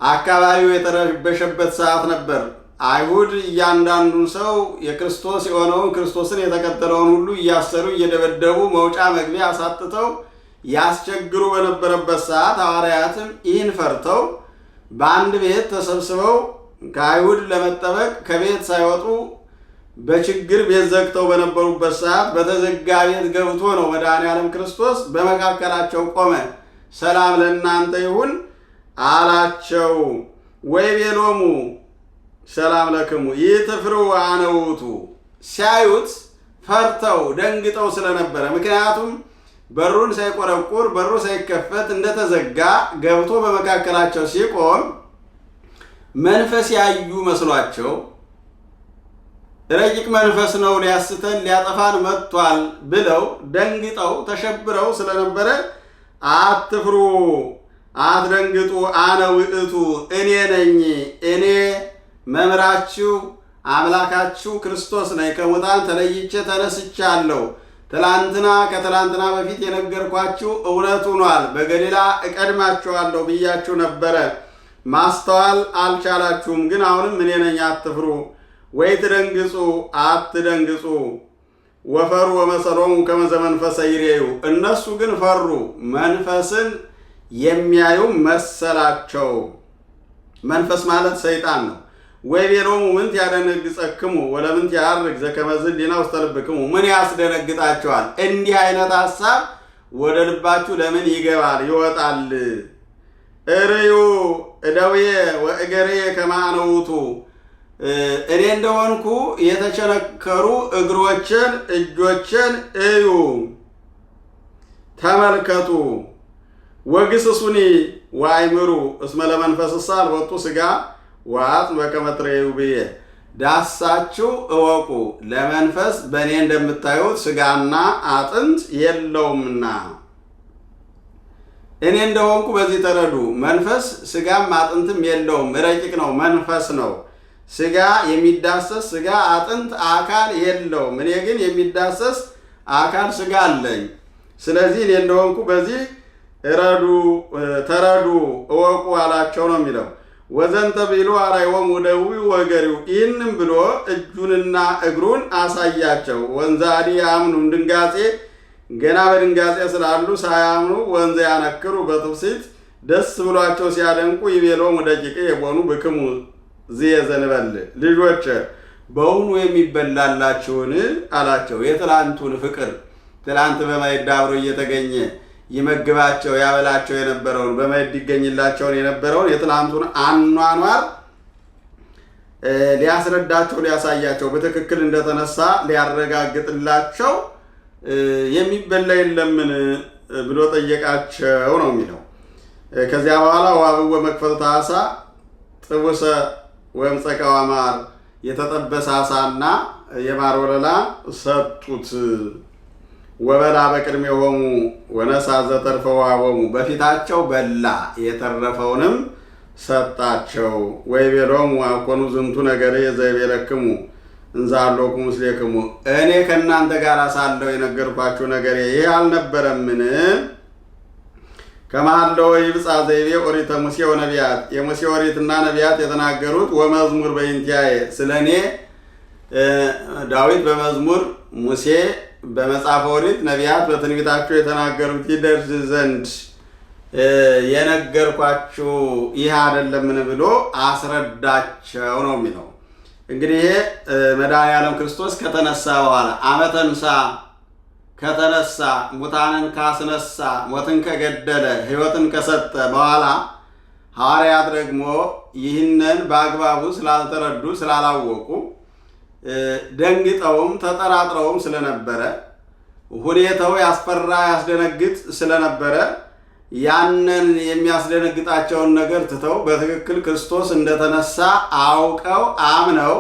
አካባቢው የተረበሸበት ሰዓት ነበር። አይሁድ እያንዳንዱን ሰው የክርስቶስ የሆነውን ክርስቶስን የተከተለውን ሁሉ እያሰሩ እየደበደቡ መውጫ መግቢያ አሳጥተው ያስቸግሩ በነበረበት ሰዓት ሐዋርያትም ይህን ፈርተው በአንድ ቤት ተሰብስበው ከአይሁድ ለመጠበቅ ከቤት ሳይወጡ በችግር ቤት ዘግተው በነበሩበት ሰዓት በተዘጋ ቤት ገብቶ ነው መድኃኔዓለም ክርስቶስ በመካከላቸው ቆመ። ሰላም ለእናንተ ይሁን አላቸው። ወይቤሎሙ ሰላም ለክሙ ኢትፍሩ አነ ውእቱ፣ ሲያዩት ፈርተው ደንግጠው ስለነበረ፣ ምክንያቱም በሩን ሳይቆረቁር በሩ ሳይከፈት እንደተዘጋ ገብቶ በመካከላቸው ሲቆም መንፈስ ያዩ መስሏቸው ረቂቅ መንፈስ ነው ሊያስተን ሊያጠፋን መጥቷል ብለው ደንግጠው ተሸብረው ስለነበረ አትፍሩ አትደንግጡ፣ አነ ውእቱ እኔ ነኝ፣ እኔ መምህራችሁ አምላካችሁ ክርስቶስ ነኝ፣ ከሙታን ተለይቼ ተነስቻለሁ። ከትላንትና በፊት የነገርኳችሁ እውነት ሆኗል። በገሊላ እቀድማችኋለሁ ብያችሁ ነበረ፣ ማስተዋል አልቻላችሁም። ግን አሁንም እኔ ነኝ፣ አትፍሩ። ወይ ትደንግጹ አትደንግጹ። ወፈሩ ወመሰሎሙ ከመ ዘመንፈሰ ይሬዩ፣ እነሱ ግን ፈሩ፣ መንፈስን የሚያዩ መሰላቸው። መንፈስ ማለት ሰይጣን ነው። ወይቤሎሙ ምንት ያደነግጸክሙ ወለምንት ያርግ ዘከመ ዝሊና ውስተ ልብክሙ፣ ምን ያስደነግጣቸዋል? እንዲህ አይነት ሐሳብ ወደ ልባችሁ ለምን ይገባል ይወጣል? እርዩ እደውየ ወእገርየ ከመ አነ ውእቱ፣ እኔ እንደሆንኩ የተቸነከሩ እግሮችን እጆችን እዩ ተመልከቱ። ወግስሱኒ ወአእምሩ እስመ ለመንፈስሰ አልቦቱ ሥጋ ወአጽም በከመ ትሬዩ ብየ፣ ዳሳችሁ እወቁ፣ ለመንፈስ በእኔ እንደምታዩት ሥጋና አጥንት የለውምና እኔ እንደሆንኩ በዚህ ተረዱ። መንፈስ ሥጋም አጥንትም የለውም፣ ረቂቅ ነው፣ መንፈስ ነው። ሥጋ የሚዳሰስ ሥጋ አጥንት አካል የለውም። እኔ ግን የሚዳሰስ አካል ሥጋ አለኝ። ስለዚህ እኔ እንደሆንኩ በዚህ ተረዱ እወቁ አላቸው ነው የሚለው። ወዘንተ ቢሉ አርአዮሙ ደዊው ወገሪው፣ ይህንም ብሎ እጁንና እግሩን አሳያቸው። ወንዘ አዲ ያምኑም፣ ድንጋጼ ገና በድንጋጼ ስላሉ ሳያምኑ ወንዘ ያነክሩ በትውሲት ደስ ብሏቸው ሲያደንቁ ይቤሎሙ ደቂቅ የቦኑ ብክሙ ዘንበል፣ ልጆች በውኑ የሚበላላችሁን አላቸው። የትላንቱን ፍቅር ትላንት በማዕድ አብሮ እየተገኘ ይመግባቸው ያበላቸው የነበረውን በማዕድ ይገኝላቸውን የነበረውን የትላንቱን አኗኗር ሊያስረዳቸው ሊያሳያቸው በትክክል እንደተነሳ ሊያረጋግጥላቸው የሚበላ የለምን ብሎ ጠየቃቸው ነው የሚለው። ከዚያ በኋላ ዋብወ መክፈልተ ዓሣ ጥቡሰ ወይም ጸቃዋ ማር፣ የተጠበሰ ዓሣና የማር ወለላ ሰጡት። ወበላ በቅድሜሆሙ ወነሣ ዘተርፈ ወሀቦሙ፣ በፊታቸው በላ የተረፈውንም ሰጣቸው። ወይቤሎሙ አኮኑ ዝንቱ ነገሬ ዘይቤለክሙ እንዘ ሀሎኩ ምስሌክሙ፣ እኔ ከእናንተ ጋር ሳለሁ የነገርኳችሁ ነገሬ ይህ አልነበረምን? ከመሃለወ ይብጻ ዘይቤ ኦሪተ ሙሴ ወነቢያት፣ የሙሴ ኦሪትና ነቢያት የተናገሩት ወመዝሙር በእንቲአየ፣ ስለ እኔ ዳዊት በመዝሙር ሙሴ በመጽሐፈ ኦሪት ነቢያት በትንቢታቸው የተናገሩት ይደርስ ዘንድ የነገርኳችሁ ይህ አይደለምን ብሎ አስረዳቸው ነው የሚለው። እንግዲህ ይሄ መድኃኔዓለም ክርስቶስ ከተነሳ በኋላ ዓመተ ምሳ ከተነሳ ሙታንን ካስነሳ ሞትን ከገደለ ሕይወትን ከሰጠ በኋላ ሐዋርያት ደግሞ ይህንን በአግባቡ ስላልተረዱ ስላላወቁ ደንግጠውም ተጠራጥረውም ስለነበረ ሁኔታው ያስፈራ ያስደነግጥ ስለነበረ ያንን የሚያስደነግጣቸውን ነገር ትተው በትክክል ክርስቶስ እንደተነሳ አውቀው አምነው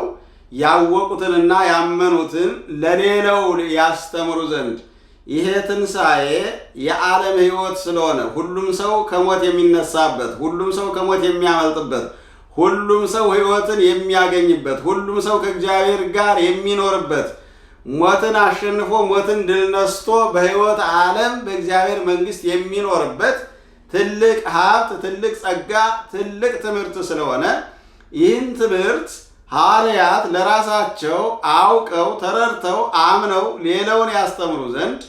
ያወቁትንና ያመኑትን ለሌላው ያስተምሩ ዘንድ ይሄ ትንሣኤ የዓለም ሕይወት ስለሆነ ሁሉም ሰው ከሞት የሚነሳበት፣ ሁሉም ሰው ከሞት የሚያመልጥበት፣ ሁሉም ሰው ሕይወትን የሚያገኝበት፣ ሁሉም ሰው ከእግዚአብሔር ጋር የሚኖርበት፣ ሞትን አሸንፎ ሞትን ድል ነስቶ በሕይወት ዓለም በእግዚአብሔር መንግሥት የሚኖርበት ትልቅ ሀብት፣ ትልቅ ጸጋ፣ ትልቅ ትምህርት ስለሆነ ይህን ትምህርት ሐዋርያት ለራሳቸው አውቀው ተረድተው አምነው ሌላውን ያስተምሩ ዘንድ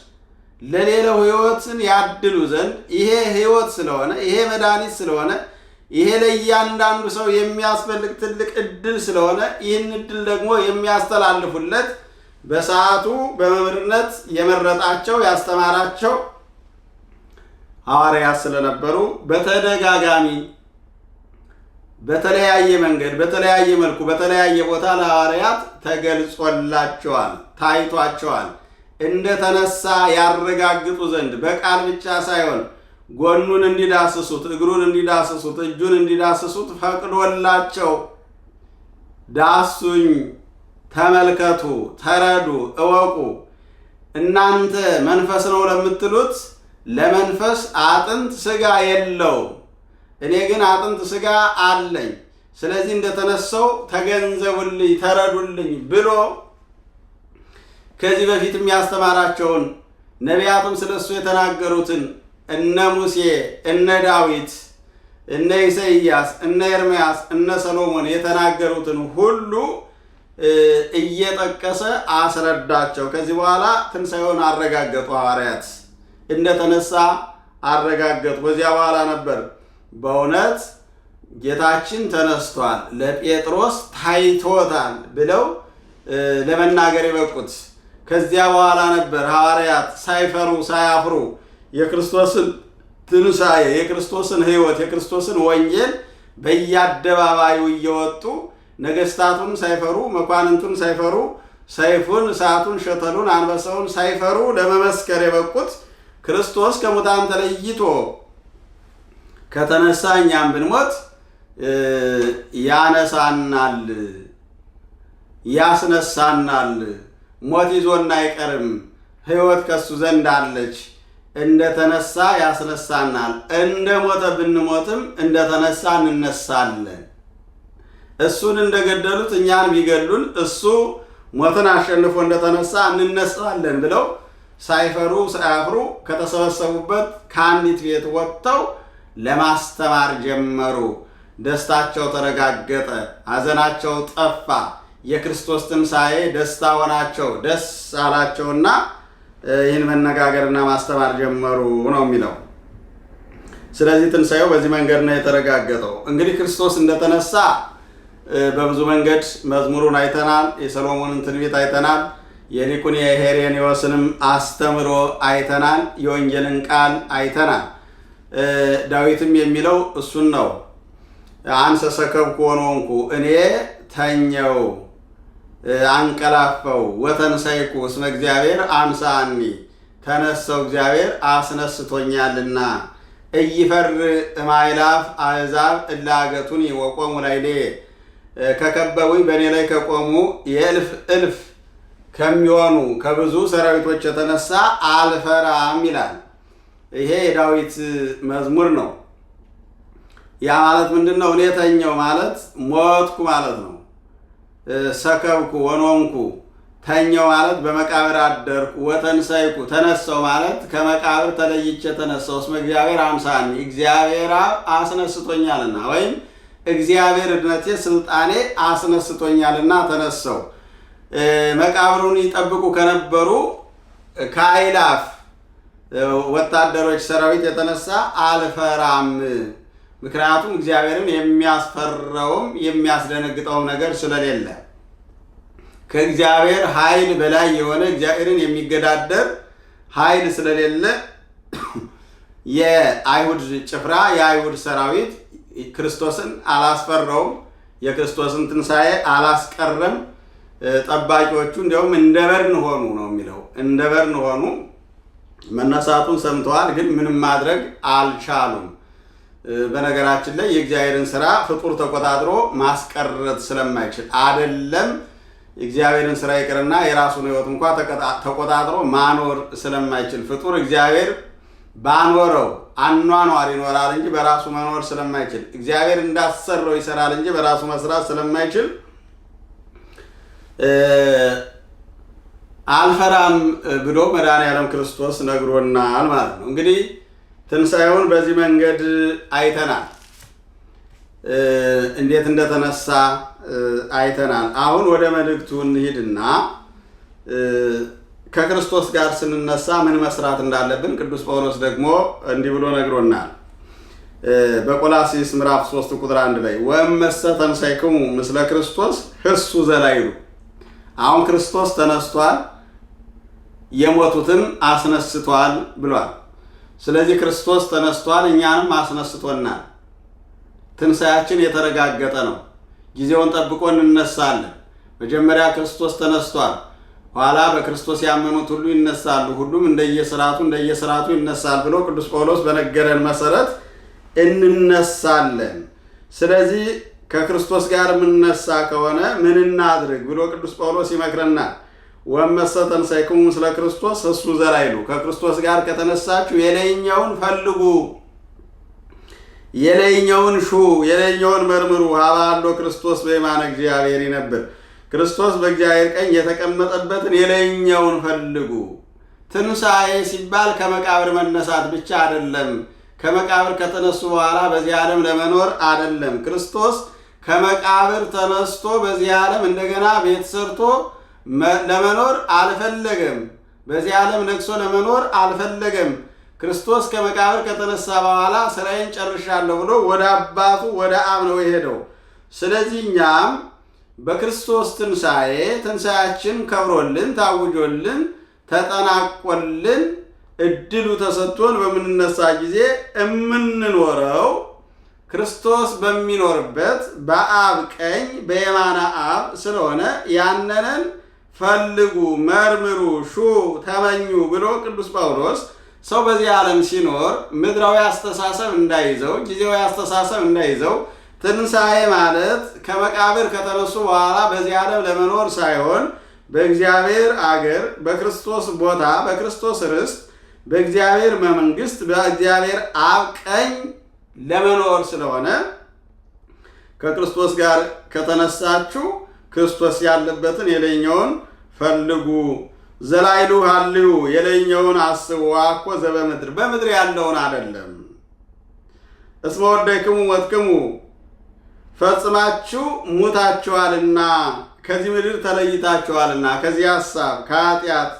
ለሌላው ሕይወትን ያድሉ ዘንድ ይሄ ሕይወት ስለሆነ ይሄ መድኃኒት ስለሆነ ይሄ ለእያንዳንዱ ሰው የሚያስፈልግ ትልቅ እድል ስለሆነ ይህን እድል ደግሞ የሚያስተላልፉለት በሰዓቱ በመምህርነት የመረጣቸው ያስተማራቸው ሐዋርያት ስለነበሩ በተደጋጋሚ በተለያየ መንገድ በተለያየ መልኩ በተለያየ ቦታ ለሐዋርያት ተገልጾላቸዋል፣ ታይቷቸዋል። እንደተነሳ ያረጋግጡ ዘንድ በቃል ብቻ ሳይሆን ጎኑን እንዲዳስሱት፣ እግሩን እንዲዳስሱት፣ እጁን እንዲዳስሱት ፈቅዶላቸው ዳሱኝ፣ ተመልከቱ፣ ተረዱ፣ እወቁ፣ እናንተ መንፈስ ነው ለምትሉት ለመንፈስ አጥንት ሥጋ የለው፣ እኔ ግን አጥንት ሥጋ አለኝ። ስለዚህ እንደተነሳው ተገንዘቡልኝ፣ ተረዱልኝ ብሎ ከዚህ በፊትም ያስተማራቸውን ነቢያትም ስለሱ የተናገሩትን እነ ሙሴ፣ እነ ዳዊት፣ እነ ኢሳይያስ፣ እነ ኤርምያስ፣ እነ ሰሎሞን የተናገሩትን ሁሉ እየጠቀሰ አስረዳቸው። ከዚህ በኋላ ትንሣኤውን አረጋገጡ። ሐዋርያት እንደተነሳ አረጋገጡ። በዚያ በኋላ ነበር በእውነት ጌታችን ተነስቷል፣ ለጴጥሮስ ታይቶታል ብለው ለመናገር የበቁት። ከዚያ በኋላ ነበር ሐዋርያት ሳይፈሩ ሳያፍሩ የክርስቶስን ትንሣኤ፣ የክርስቶስን ሕይወት፣ የክርስቶስን ወንጌል በየአደባባዩ እየወጡ ነገሥታቱን ሳይፈሩ መኳንንቱን ሳይፈሩ ሰይፉን፣ እሳቱን፣ ሸተሉን፣ አንበሳውን ሳይፈሩ ለመመስከር የበቁት ክርስቶስ ከሙታን ተለይቶ ከተነሳ እኛም ብንሞት ያነሳናል፣ ያስነሳናል። ሞት ይዞን አይቀርም፣ ሕይወት ከሱ ዘንድ አለች። እንደተነሳ ያስነሳናል። እንደ ሞተ ብንሞትም እንደተነሳ እንነሳለን። እሱን እንደገደሉት እኛን ቢገሉን እሱ ሞትን አሸንፎ እንደተነሳ እንነሳለን ብለው ሳይፈሩ ሳያፍሩ ከተሰበሰቡበት ከአንዲት ቤት ወጥተው ለማስተማር ጀመሩ። ደስታቸው ተረጋገጠ፣ ሐዘናቸው ጠፋ። የክርስቶስ ትንሣኤ ደስታ ሆናቸው፣ ደስ አላቸውና ይህን መነጋገርና ማስተማር ጀመሩ ነው የሚለው። ስለዚህ ትንሣኤው በዚህ መንገድ ነው የተረጋገጠው። እንግዲህ ክርስቶስ እንደተነሳ በብዙ መንገድ መዝሙሩን አይተናል። የሰሎሞንን ትንቢት አይተናል። የሊቁን የሄሬኔዎስንም አስተምሮ አይተናል። የወንጌልን ቃል አይተናል። ዳዊትም የሚለው እሱን ነው። አንሰ ሰከብኩ ወኖንኩ፣ እኔ ተኘው አንቀላፈው፣ ወተንሳይኩ እስመ እግዚአብሔር አንሳኒ፣ ተነሰው እግዚአብሔር አስነስቶኛልና። እይፈር እማይላፍ አሕዛብ እለ አገቱኒ ወቆሙ ላዕሌ፣ ከከበቡኝ በእኔ ላይ ከቆሙ የእልፍ እልፍ ከሚሆኑ ከብዙ ሰራዊቶች የተነሳ አልፈራም ይላል። ይሄ የዳዊት መዝሙር ነው። ያ ማለት ምንድን ነው? እኔ ተኘው ማለት ሞትኩ ማለት ነው። ሰከብኩ ወኖንኩ፣ ተኘው ማለት በመቃብር አደርኩ። ወተንሳይኩ፣ ተነሳው ማለት ከመቃብር ተለይቼ ተነሳው። እስመ እግዚአብሔር አምሳኒ፣ እግዚአብሔር አስነስቶኛልና፣ ወይም እግዚአብሔር እድነቴ ስልጣኔ አስነስቶኛልና ተነሳው። መቃብሩን ይጠብቁ ከነበሩ ከአይላፍ ወታደሮች ሰራዊት የተነሳ አልፈራም። ምክንያቱም እግዚአብሔርን የሚያስፈራውም የሚያስደነግጠውም ነገር ስለሌለ፣ ከእግዚአብሔር ኃይል በላይ የሆነ እግዚአብሔርን የሚገዳደር ኃይል ስለሌለ የአይሁድ ጭፍራ የአይሁድ ሰራዊት ክርስቶስን አላስፈራውም። የክርስቶስን ትንሣኤ አላስቀረም። ጠባቂዎቹ እንዲያውም እንደ በርን ሆኑ ነው የሚለው። እንደ በርን ሆኑ። መነሳቱን ሰምተዋል፣ ግን ምንም ማድረግ አልቻሉም። በነገራችን ላይ የእግዚአብሔርን ስራ ፍጡር ተቆጣጥሮ ማስቀረት ስለማይችል አይደለም፣ እግዚአብሔርን ስራ ይቅርና የራሱን ሕይወት እንኳ ተቆጣጥሮ ማኖር ስለማይችል ፍጡር እግዚአብሔር ባኖረው አኗኗር ይኖራል እንጂ በራሱ መኖር ስለማይችል፣ እግዚአብሔር እንዳሰረው ይሰራል እንጂ በራሱ መስራት ስለማይችል አልፈራም ብሎ መድኃኔዓለም ክርስቶስ ነግሮናል ማለት ነው። እንግዲህ ትንሣኤውን በዚህ መንገድ አይተናል። እንዴት እንደተነሳ አይተናል። አሁን ወደ መልእክቱ እንሂድና ከክርስቶስ ጋር ስንነሳ ምን መስራት እንዳለብን ቅዱስ ጳውሎስ ደግሞ እንዲህ ብሎ ነግሮናል። በቆላስይስ ምዕራፍ 3 ቁጥር 1 ላይ ወእመሰ ተንሣእክሙ ምስለ ክርስቶስ ህሱ ዘላይሉ። አሁን ክርስቶስ ተነስቷል፣ የሞቱትን አስነስቷል ብሏል። ስለዚህ ክርስቶስ ተነስቷል፣ እኛንም አስነስቶናል። ትንሣኤያችን የተረጋገጠ ነው። ጊዜውን ጠብቆ እንነሳለን። መጀመሪያ ክርስቶስ ተነስቷል፣ ኋላ በክርስቶስ ያመኑት ሁሉ ይነሳሉ፣ ሁሉም እንደየስርዓቱ ይነሳል ብሎ ቅዱስ ጳውሎስ በነገረን መሰረት እንነሳለን። ስለዚህ ከክርስቶስ ጋር የምንነሳ ከሆነ ምን እናድርግ ብሎ ቅዱስ ጳውሎስ ይመክረናል። ወእመሰ ተንሣእክሙ ምስለ ክርስቶስ ህሱ ዘላይሉ። ከክርስቶስ ጋር ከተነሳችሁ የላይኛውን ፈልጉ፣ የላይኛውን ሹ፣ የላይኛውን መርምሩ። ሀበ ሀሎ ክርስቶስ በየማነ እግዚአብሔር ይነብር። ክርስቶስ በእግዚአብሔር ቀኝ የተቀመጠበትን የላይኛውን ፈልጉ። ትንሣኤ ሲባል ከመቃብር መነሳት ብቻ አይደለም። ከመቃብር ከተነሱ በኋላ በዚህ ዓለም ለመኖር አይደለም። ክርስቶስ ከመቃብር ተነስቶ በዚህ ዓለም እንደገና ቤት ሰርቶ ለመኖር አልፈለገም። በዚህ ዓለም ነግሶ ለመኖር አልፈለገም። ክርስቶስ ከመቃብር ከተነሳ በኋላ ስራዬን ጨርሻለሁ ብሎ ወደ አባቱ ወደ አብ ነው የሄደው። ስለዚህ እኛም በክርስቶስ ትንሣኤያችን ከብሮልን ታውጆልን ተጠናቆልን እድሉ ተሰጥቶን በምንነሳ ጊዜ የምንኖረው ክርስቶስ በሚኖርበት በአብ ቀኝ በየማነ አብ ስለሆነ ያንንን ፈልጉ፣ መርምሩ፣ ሹ፣ ተመኙ ብሎ ቅዱስ ጳውሎስ ሰው በዚህ ዓለም ሲኖር ምድራዊ አስተሳሰብ እንዳይዘው፣ ጊዜያዊ አስተሳሰብ እንዳይዘው፣ ትንሣኤ ማለት ከመቃብር ከተነሱ በኋላ በዚህ ዓለም ለመኖር ሳይሆን በእግዚአብሔር አገር፣ በክርስቶስ ቦታ፣ በክርስቶስ ርስት፣ በእግዚአብሔር መንግሥት፣ በእግዚአብሔር አብ ቀኝ ለመኖር ስለሆነ ከክርስቶስ ጋር ከተነሳችሁ ክርስቶስ ያለበትን የላይኛውን ፈልጉ፣ ዘላይሉ ሀልዩ የላይኛውን አስቡ፣ አኮ ዘበምድር በምድር ያለውን አይደለም። እስመ ወደይክሙ ሞትክሙ ፈጽማችሁ ሙታችኋልና ከዚህ ምድር ተለይታችኋልና ከዚህ ሐሳብ ከኃጢአት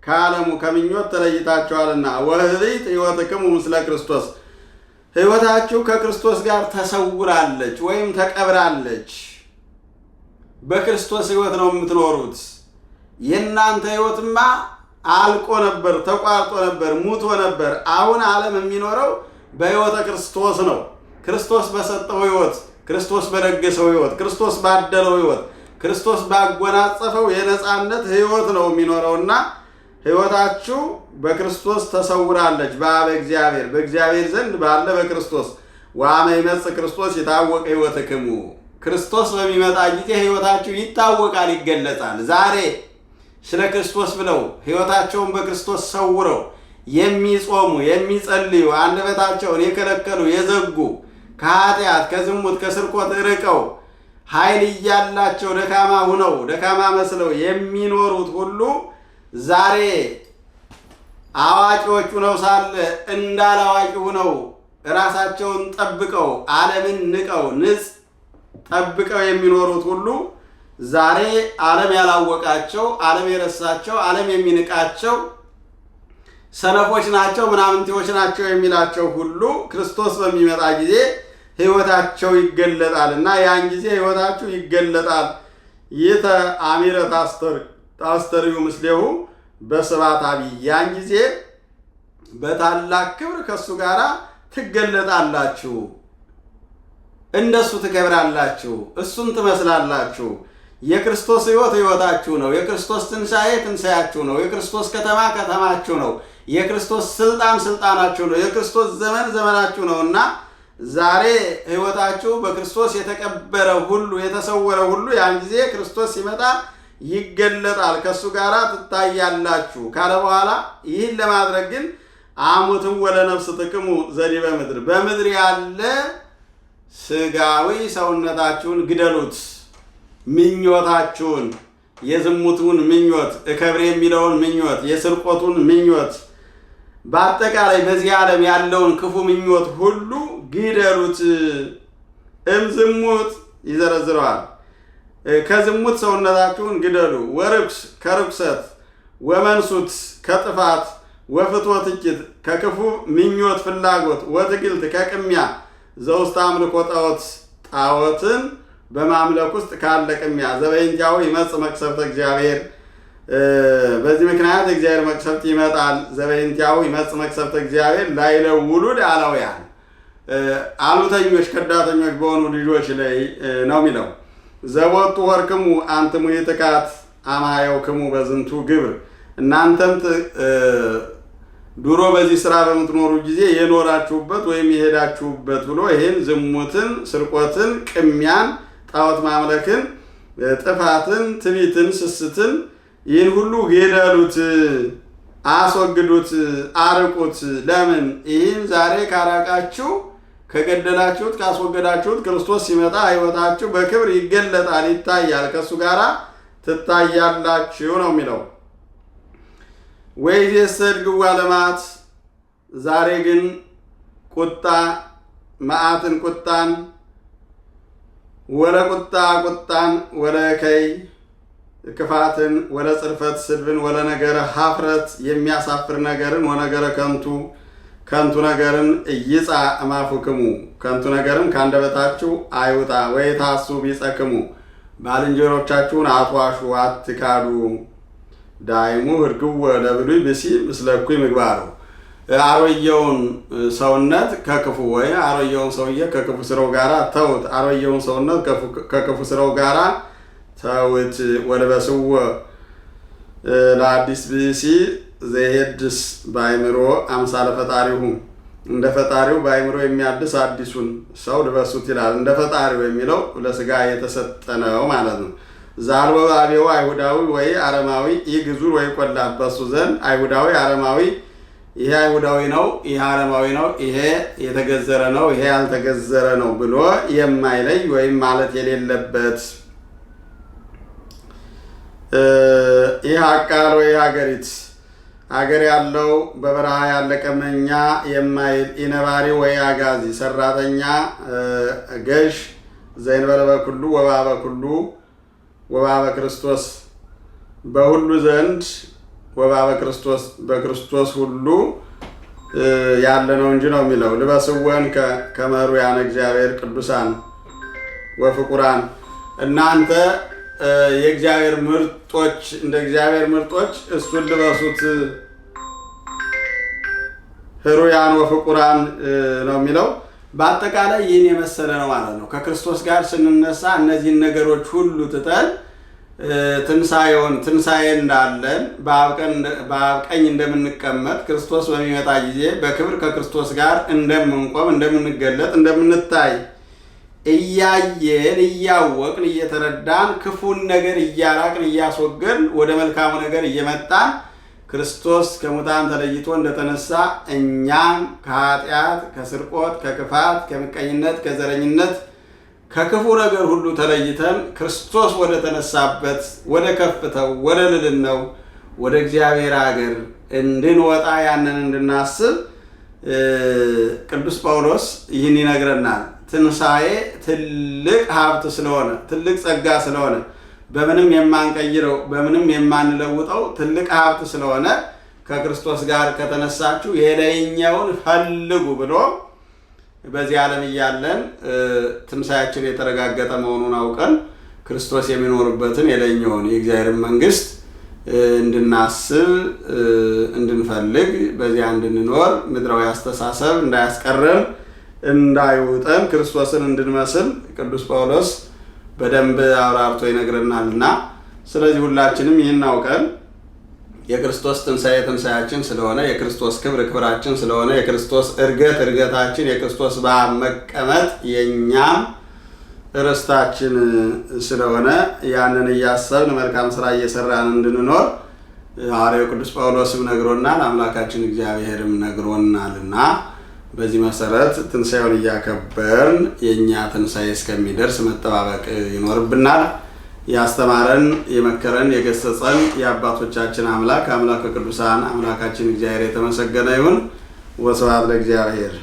ከዓለሙ ከምኞት ተለይታችኋልና ወህሊት ሕይወትክሙ ምስለ ክርስቶስ ሕይወታችሁ ከክርስቶስ ጋር ተሰውራለች ወይም ተቀብራለች። በክርስቶስ ሕይወት ነው የምትኖሩት። የእናንተ ሕይወትማ አልቆ ነበር፣ ተቋርጦ ነበር፣ ሙቶ ነበር። አሁን ዓለም የሚኖረው በሕይወተ ክርስቶስ ነው። ክርስቶስ በሰጠው ሕይወት፣ ክርስቶስ በደገሰው ሕይወት፣ ክርስቶስ ባደለው ሕይወት፣ ክርስቶስ ባጎናጸፈው የነፃነት ሕይወት ነው የሚኖረውና ሕይወታችሁ በክርስቶስ ተሰውራለች በአበ እግዚአብሔር በእግዚአብሔር ዘንድ ባለ በክርስቶስ ወአመ ይመጽእ ክርስቶስ የታወቀ ሕይወትክሙ ክርስቶስ በሚመጣ ጊዜ ሕይወታችሁ ይታወቃል፣ ይገለጻል። ዛሬ ስለ ክርስቶስ ብለው ሕይወታቸውን በክርስቶስ ሰውረው የሚጾሙ የሚጸልዩ አንደበታቸውን የከለከሉ የዘጉ ከኃጢአት ከዝሙት ከስርቆት ርቀው ኃይል እያላቸው ደካማ ሁነው ደካማ መስለው የሚኖሩት ሁሉ ዛሬ አዋቂዎች ሁነው ሳለ እንዳላዋቂ ሁነው ራሳቸውን ጠብቀው ዓለምን ንቀው ንጽ ጠብቀው የሚኖሩት ሁሉ ዛሬ ዓለም ያላወቃቸው ዓለም የረሳቸው ዓለም የሚንቃቸው ሰነፎች ናቸው ምናምንቴዎች ናቸው የሚላቸው ሁሉ ክርስቶስ በሚመጣ ጊዜ ሕይወታቸው ይገለጣልና ያን ጊዜ ሕይወታችሁ ይገለጣል። ይተ አሚረ ታስተርዩ ምስሌሁ በስብሐት አብይ ያን ጊዜ በታላቅ ክብር ከሱ ጋር ትገለጣላችሁ፣ እንደሱ ትከብራላችሁ፣ እሱን ትመስላላችሁ። የክርስቶስ ሕይወት ሕይወታችሁ ነው። የክርስቶስ ትንሣኤ ትንሣያችሁ ነው። የክርስቶስ ከተማ ከተማችሁ ነው። የክርስቶስ ስልጣን ስልጣናችሁ ነው። የክርስቶስ ዘመን ዘመናችሁ ነውና ዛሬ ሕይወታችሁ በክርስቶስ የተቀበረ ሁሉ የተሰወረ ሁሉ ያን ጊዜ ክርስቶስ ሲመጣ ይገለጣል፣ ከሱ ጋር ትታያላችሁ ካለ በኋላ ይህን ለማድረግ ግን አሙትም ወለነፍስ ጥቅሙ ዘዲበ ምድር በምድር ያለ ስጋዊ ሰውነታችሁን ግደሉት። ምኞታችሁን፣ የዝሙቱን ምኞት፣ እከብር የሚለውን ምኞት፣ የስርቆቱን ምኞት፣ በአጠቃላይ በዚህ ዓለም ያለውን ክፉ ምኞት ሁሉ ግደሉት። ዝሙት ይዘረዝረዋል። ከዝሙት ሰውነታችሁን ግደሉ። ወርኩስ ከርኩሰት፣ ወመንሱት ከጥፋት፣ ወፍትወት እኪት ከክፉ ምኞት ፍላጎት፣ ወትግልት ከቅሚያ ዘውስተ አምልኮ ጣዖት ጣዖትን በማምለክ ውስጥ ካለ ቅሚያ ዘበይንቲያው ይመጽእ መቅሰፍተ እግዚአብሔር በዚህ ምክንያት እግዚአብሔር መቅሰፍት ይመጣል። ዘበይንቲያው ይመጽእ መቅሰፍተ እግዚአብሔር ላዕለ ውሉድ አላውያን አሉተኞች ከዳተኞች በሆኑ ልጆች ላይ ነው የሚለው። ዘቦቱ ወርክሙ አንትሙ ይትካት አማየውክሙ በዝንቱ ግብር እናንተም ድሮ በዚህ ስራ በምትኖሩ ጊዜ የኖራችሁበት ወይም የሄዳችሁበት ብሎ ይሄን ዝሙትን፣ ስርቆትን፣ ቅሚያን፣ ጣዖት ማምለክን፣ ጥፋትን፣ ትዕቢትን፣ ስስትን ይህን ሁሉ ግደሉት፣ አስወግዱት፣ አርቁት። ለምን? ይህን ዛሬ ካራቃችሁ ከገደላችሁት ካስወገዳችሁት ክርስቶስ ሲመጣ ሕይወታችሁ በክብር ይገለጣል፣ ይታያል፣ ከእሱ ጋር ትታያላችሁ ነው የሚለው። ወይዜሰድ ግዋ ለማት ዛሬ ግን ቁጣ መዓትን ቁጣን ወለ ቁጣ ቁጣን ወለ ከይ ክፋትን ወለ ጽርፈት ስድብን ወለ ነገረ ሀፍረት የሚያሳፍር ነገርን ወነገረ ከንቱ ከንቱ ነገርን እይጻ እማፉክሙ ከንቱ ነገርን ካንደበታችሁ አይውጣ። ወይታሱ ቢጸክሙ ባልንጀሮቻችሁን አትዋሹ አትካዱ። ዳይሙ ህርግወ ለብሉይ ብሲ ምስለ እኩይ ምግባሩ አሮየውን ሰውነት ከክፉ ወይ አሮየውን ሰውዬ ከክፉ ስራው ጋር ተውት። አሮየውን ሰውነት ከክፉ ስራው ጋር ተውት። ወለበስወ ለአዲስ ብሲ ዘይሄድስ ባይምሮ አምሳለ ፈጣሪሁ እንደ ፈጣሪው በአእምሮ የሚያድስ አዲሱን ሰው ልበሱት ይላል። እንደ ፈጣሪው የሚለው ለስጋ የተሰጠ ነው ማለት ነው። ዛልቦ አቤው አይሁዳዊ ወይ አረማዊ ይህ ግዙር ወይ ቆላፍ በሱ ዘንድ አይሁዳዊ አረማዊ ይሄ አይሁዳዊ ነው፣ ይሄ አረማዊ ነው፣ ይሄ የተገዘረ ነው፣ ይሄ ያልተገዘረ ነው ብሎ የማይለይ ወይም ማለት የሌለበት ይህ አቃል ወይ ሀገሪት ሀገር ያለው በበረሃ ያለ ቀመኛ የማይል ኢነባሪ ወይ አጋዚ ሰራተኛ ገዥ ዘይንበለ በኩሉ ወባበ ኩሉ ወባበ ክርስቶስ በሁሉ ዘንድ ወባበ ክርስቶስ በክርስቶስ ሁሉ ያለ ነው እንጂ ነው የሚለው። ልበስወን ከመሩያነ እግዚአብሔር ቅዱሳን ወፍቁራን እናንተ የእግዚአብሔር ምርጦች እንደ እግዚአብሔር ምርጦች እሱን ልበሱት ህሩያን ወፍቁራን ነው የሚለው። በአጠቃላይ ይህን የመሰለ ነው ማለት ነው። ከክርስቶስ ጋር ስንነሳ እነዚህን ነገሮች ሁሉ ትተን ትንሣኤ እንዳለን በአብ ቀኝ እንደምንቀመጥ ክርስቶስ በሚመጣ ጊዜ በክብር ከክርስቶስ ጋር እንደምንቆም እንደምንገለጥ እንደምንታይ እያየን እያወቅን እየተረዳን ክፉን ነገር እያራቅን እያስወገድን ወደ መልካሙ ነገር እየመጣን ክርስቶስ ከሙታን ተለይቶ እንደተነሳ እኛም ከኃጢአት፣ ከስርቆት፣ ከክፋት፣ ከምቀኝነት፣ ከዘረኝነት ከክፉ ነገር ሁሉ ተለይተን ክርስቶስ ወደ ተነሳበት ወደ ከፍተው ወደ ልዕልናው ወደ እግዚአብሔር ሀገር እንድንወጣ ያንን እንድናስብ ቅዱስ ጳውሎስ ይህን ይነግረናል። ትንሣኤ ትልቅ ሀብት ስለሆነ ትልቅ ጸጋ ስለሆነ በምንም የማንቀይረው በምንም የማንለውጠው ትልቅ ሀብት ስለሆነ ከክርስቶስ ጋር ከተነሳችሁ የላይኛውን ፈልጉ ብሎ በዚህ ዓለም እያለን ትንሣኤያችን የተረጋገጠ መሆኑን አውቀን ክርስቶስ የሚኖርበትን የላይኛውን የእግዚአብሔር መንግስት እንድናስብ እንድንፈልግ በዚያ እንድንኖር ምድራዊ አስተሳሰብ እንዳያስቀረን እንዳይውጠን ክርስቶስን እንድንመስል ቅዱስ ጳውሎስ በደንብ አብራርቶ ይነግረናልና ስለዚህ ሁላችንም ይህን አውቀን የክርስቶስ ትንሣኤ ትንሣኤያችን ስለሆነ የክርስቶስ ክብር ክብራችን ስለሆነ የክርስቶስ እርገት እርገታችን የክርስቶስ በአብ መቀመጥ የኛም ርስታችን ስለሆነ ያንን እያሰብን መልካም ስራ እየሰራን እንድንኖር ሐዋርያው ቅዱስ ጳውሎስም ነግሮናል፣ አምላካችን እግዚአብሔርም ነግሮናልና በዚህ መሰረት ትንሣኤውን እያከበርን የኛ ትንሣኤ እስከሚደርስ መጠባበቅ ይኖርብናል። ያስተማረን የመከረን የገሰጸን የአባቶቻችን አምላክ ቅዱሳን አምላካችን እግዚአብሔር የተመሰገነ ይሁን። ወስብሐት ለእግዚአብሔር።